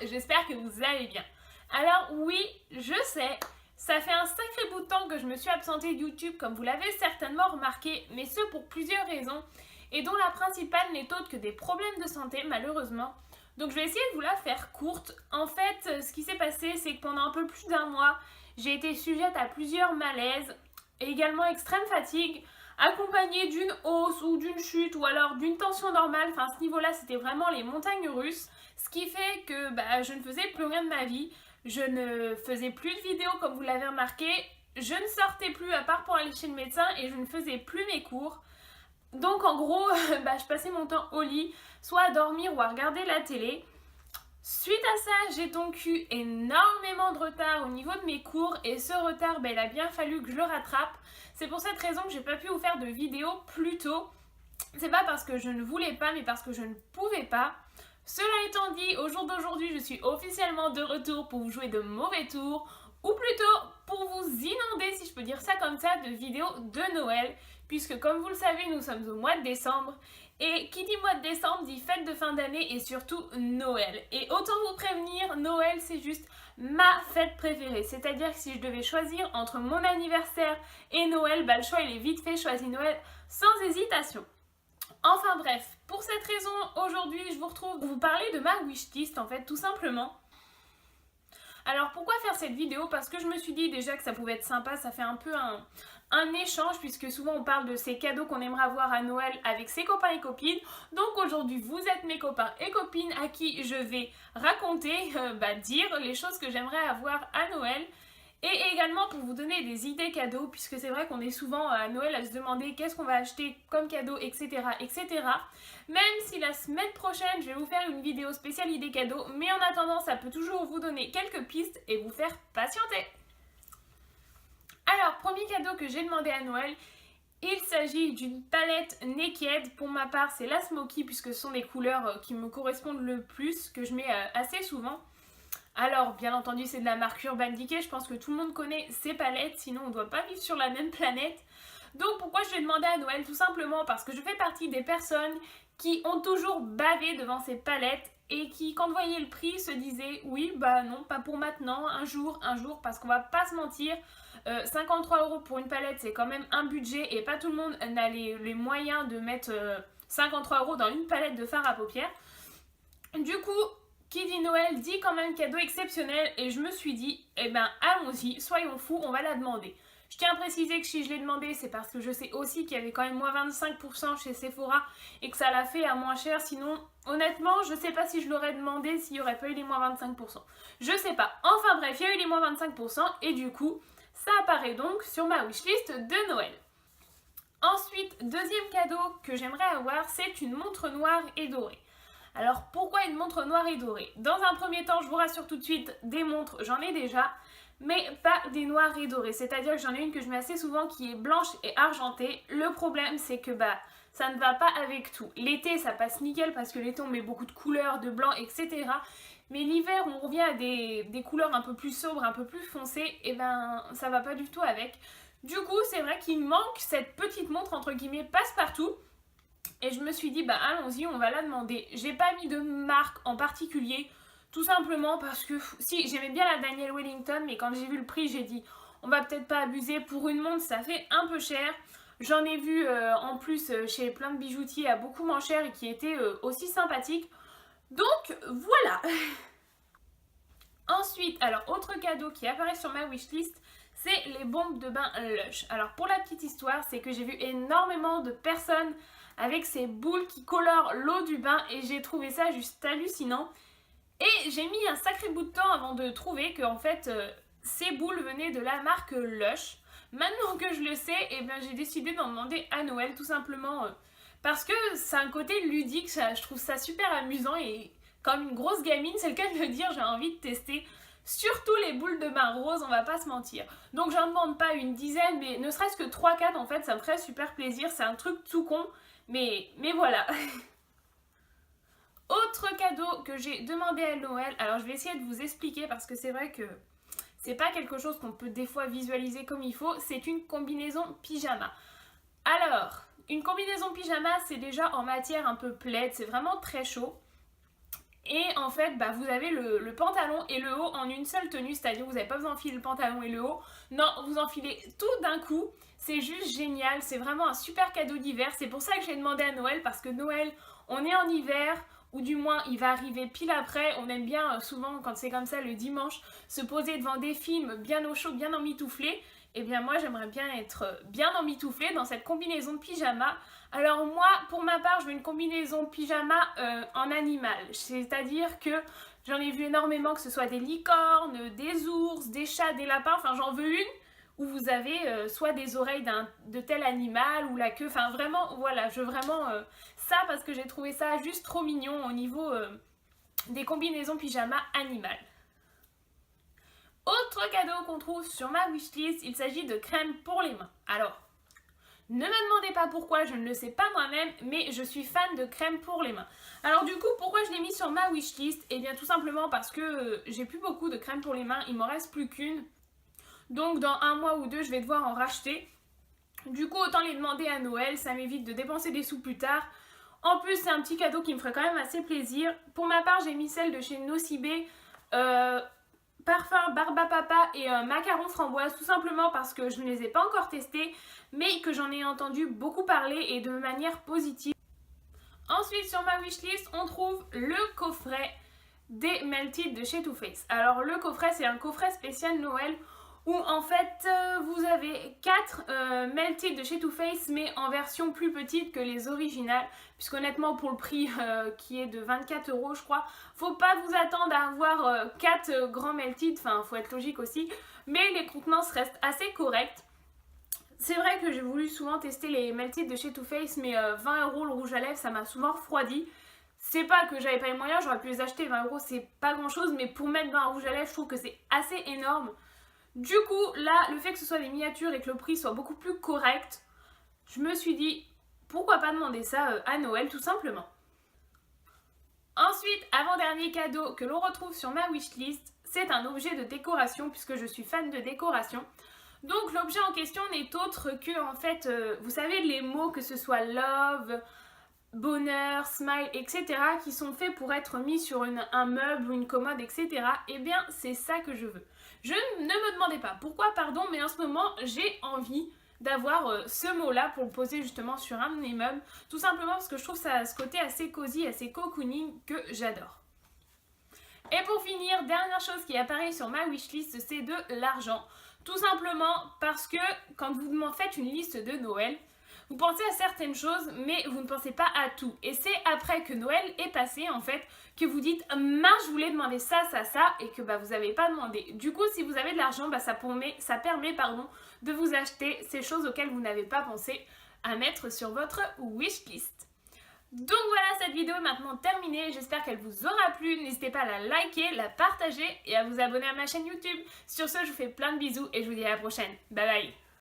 j'espère que vous allez bien. Alors oui, je sais, ça fait un sacré bout de temps que je me suis absentée de YouTube comme vous l'avez certainement remarqué, mais ce pour plusieurs raisons, et dont la principale n'est autre que des problèmes de santé malheureusement. Donc je vais essayer de vous la faire courte. En fait, ce qui s'est passé, c'est que pendant un peu plus d'un mois, j'ai été sujette à plusieurs malaises et également extrême fatigue, accompagnée d'une hausse ou d'une chute ou alors d'une tension normale. Enfin, à ce niveau-là, c'était vraiment les montagnes russes. Ce qui fait que je ne faisais plus rien de ma vie. Je ne faisais plus de vidéos comme vous l'avez remarqué. Je ne sortais plus à part pour aller chez le médecin et je ne faisais plus mes cours. Donc en gros, je passais mon temps au lit, soit à dormir ou à regarder la télé. Suite à ça, j'ai donc eu énormément de retard au niveau de mes cours et ce retard, il a bien fallu que je le rattrape. C'est pour cette raison que j'ai pas pu vous faire de vidéo plus tôt. C'est pas parce que je ne voulais pas, mais parce que je ne pouvais pas. Cela étant dit, au jour d'aujourd'hui, je suis officiellement de retour pour vous jouer de mauvais tours, ou plutôt pour vous inonder, si je peux dire ça comme ça, de vidéos de Noël, puisque comme vous le savez, nous sommes au mois de décembre, et qui dit mois de décembre dit fête de fin d'année et surtout Noël. Et autant vous prévenir, Noël c'est juste ma fête préférée, c'est-à-dire que si je devais choisir entre mon anniversaire et Noël, le choix il est vite fait, choisis Noël sans hésitation. Enfin bref, pour cette raison, aujourd'hui, je vous retrouve pour vous parler de ma wishlist, en fait, tout simplement. Alors, pourquoi faire cette vidéo? Parce que je me suis dit déjà que ça pouvait être sympa, ça fait un peu un échange, puisque souvent on parle de ces cadeaux qu'on aimerait avoir à Noël avec ses copains et copines. Donc aujourd'hui, vous êtes mes copains et copines à qui je vais raconter, dire les choses que j'aimerais avoir à Noël. Et également pour vous donner des idées cadeaux, puisque c'est vrai qu'on est souvent à Noël à se demander qu'est-ce qu'on va acheter comme cadeau, etc., etc. Même si la semaine prochaine, je vais vous faire une vidéo spéciale idées cadeaux, mais en attendant, ça peut toujours vous donner quelques pistes et vous faire patienter. Alors, premier cadeau que j'ai demandé à Noël, il s'agit d'une palette Naked. Pour ma part, c'est la Smoky, puisque ce sont des couleurs qui me correspondent le plus, que je mets assez souvent. Alors, bien entendu, c'est de la marque Urban Decay. Je pense que tout le monde connaît ces palettes, sinon on ne doit pas vivre sur la même planète. Donc, pourquoi je l'ai demandé à Noël? Tout simplement parce que je fais partie des personnes qui ont toujours bavé devant ces palettes et qui, quand voyaient le prix, se disaient oui, non, pas pour maintenant, un jour, parce qu'on va pas se mentir. 53 € pour une palette, c'est quand même un budget et pas tout le monde n'a les moyens de mettre 53 € dans une palette de fard à paupières. Du coup, qui dit Noël dit quand même cadeau exceptionnel et je me suis dit, allons-y, soyons fous, on va la demander. Je tiens à préciser que si je l'ai demandé, c'est parce que je sais aussi qu'il y avait quand même moins 25% chez Sephora et que ça l'a fait à moins cher. Sinon, honnêtement, je sais pas si je l'aurais demandé s'il n'y aurait pas eu les moins 25%. Je sais pas. Enfin bref, il y a eu les moins 25% et du coup, ça apparaît donc sur ma wishlist de Noël. Ensuite, deuxième cadeau que j'aimerais avoir, c'est une montre noire et dorée. Alors pourquoi une montre noire et dorée? Dans un premier temps, je vous rassure tout de suite, des montres, j'en ai déjà, mais pas des noires et dorées. C'est-à-dire que j'en ai une que je mets assez souvent qui est blanche et argentée. Le problème, c'est que ça ne va pas avec tout. L'été, ça passe nickel parce que l'été, on met beaucoup de couleurs, de blanc, etc. Mais l'hiver, on revient à des couleurs un peu plus sobres, un peu plus foncées, et ça va pas du tout avec. Du coup, c'est vrai qu'il manque cette petite montre, entre guillemets, passe-partout. Et je me suis dit, allons-y, on va la demander. J'ai pas mis de marque en particulier, tout simplement parce que, si, j'aimais bien la Daniel Wellington, mais quand j'ai vu le prix, j'ai dit, on va peut-être pas abuser. Pour une montre, ça fait un peu cher. J'en ai vu en plus chez plein de bijoutiers à beaucoup moins cher et qui étaient aussi sympathiques. Donc, voilà. Ensuite, alors, autre cadeau qui apparaît sur ma wishlist, c'est les bombes de bain Lush. Alors, pour la petite histoire, c'est que j'ai vu énormément de personnes avec ces boules qui colorent l'eau du bain et j'ai trouvé ça juste hallucinant. Et j'ai mis un sacré bout de temps avant de trouver que en fait ces boules venaient de la marque Lush. Maintenant que je le sais, j'ai décidé d'en demander à Noël tout simplement parce que c'est un côté ludique, je trouve ça super amusant et comme une grosse gamine, c'est le cas de le dire, j'ai envie de tester. Surtout les boules de bain roses, on va pas se mentir. Donc j'en demande pas une dizaine, mais ne serait-ce que 3-4 en fait, ça me ferait super plaisir. C'est un truc tout con, mais voilà. Autre cadeau que j'ai demandé à Noël, alors je vais essayer de vous expliquer parce que c'est vrai que c'est pas quelque chose qu'on peut des fois visualiser comme il faut, c'est une combinaison pyjama. Alors, une combinaison pyjama, c'est déjà en matière un peu plaid, c'est vraiment très chaud. Et en fait, bah, vous avez le pantalon et le haut en une seule tenue, c'est-à-dire vous n'avez pas besoin d'enfiler le pantalon et le haut. Non, vous enfilez tout d'un coup. C'est juste génial, c'est vraiment un super cadeau d'hiver. C'est pour ça que j'ai demandé à Noël, parce que Noël, on est en hiver, ou du moins il va arriver pile après. On aime bien souvent, quand c'est comme ça le dimanche, se poser devant des films bien au chaud, bien emmitouflés. Et bien moi j'aimerais bien être bien emmitouflée dans cette combinaison de pyjama. Alors moi, pour ma part, je veux une combinaison pyjama en animal. C'est-à-dire que j'en ai vu énormément, que ce soit des licornes, des ours, des chats, des lapins. Enfin, j'en veux une où vous avez soit des oreilles de tel animal ou la queue. Enfin, vraiment, voilà, je veux vraiment ça parce que j'ai trouvé ça juste trop mignon au niveau des combinaisons pyjama animales. Autre cadeau qu'on trouve sur ma wishlist, il s'agit de crème pour les mains. Alors, ne me demandez pas pourquoi, je ne le sais pas moi-même, mais je suis fan de crème pour les mains. Alors du coup, pourquoi je l'ai mis sur ma wishlist? Eh bien tout simplement parce que j'ai plus beaucoup de crème pour les mains, il m'en reste plus qu'une. Donc dans un mois ou deux, je vais devoir en racheter. Du coup, autant les demander à Noël, ça m'évite de dépenser des sous plus tard. En plus, c'est un petit cadeau qui me ferait quand même assez plaisir. Pour ma part, j'ai mis celle de chez Nocibé. Parfum Barba Papa et macaron framboise, tout simplement parce que je ne les ai pas encore testés, mais que j'en ai entendu beaucoup parler et de manière positive. Ensuite, sur ma wishlist, on trouve le coffret des Melted de chez Too Faced. Alors le coffret, c'est un coffret spécial Noël où en fait vous avez 4 Melted de chez Too Faced, mais en version plus petite que les originales, puisqu'honnêtement pour le prix qui est de 24 € je crois, faut pas vous attendre à avoir 4 grands Melted, enfin faut être logique aussi, mais les contenances restent assez correctes. C'est vrai que j'ai voulu souvent tester les Melted de chez Too Faced, mais 20 € le rouge à lèvres, ça m'a souvent refroidi. C'est pas que j'avais pas les moyens, j'aurais pu les acheter, 20 € c'est pas grand chose, mais pour mettre 20 rouge à lèvres, je trouve que c'est assez énorme. Du coup, là, le fait que ce soit des miniatures et que le prix soit beaucoup plus correct, je me suis dit, pourquoi pas demander ça à Noël, tout simplement. Ensuite, avant-dernier cadeau que l'on retrouve sur ma wishlist, c'est un objet de décoration, puisque je suis fan de décoration. Donc l'objet en question n'est autre que, en fait, vous savez, les mots, que ce soit love, bonheur, smile, etc., qui sont faits pour être mis sur un meuble ou une commode, etc., eh bien, c'est ça que je veux. Ne me demandez pas pourquoi, pardon, mais en ce moment, j'ai envie d'avoir ce mot-là pour le poser justement sur un de mes meubles, tout simplement parce que je trouve ça a ce côté assez cosy, assez cocooning que j'adore. Et pour finir, dernière chose qui apparaît sur ma wishlist, c'est de l'argent. Tout simplement parce que quand vous m'en faites une liste de Noël, vous pensez à certaines choses, mais vous ne pensez pas à tout. Et c'est après que Noël est passé, en fait, que vous dites « Mince, je voulais demander ça, ça, ça », et que vous n'avez pas demandé. Du coup, si vous avez de l'argent, ça permet de vous acheter ces choses auxquelles vous n'avez pas pensé à mettre sur votre wishlist. Donc voilà, cette vidéo est maintenant terminée, j'espère qu'elle vous aura plu, n'hésitez pas à la liker, la partager et à vous abonner à ma chaîne YouTube. Sur ce, je vous fais plein de bisous et je vous dis à la prochaine. Bye bye.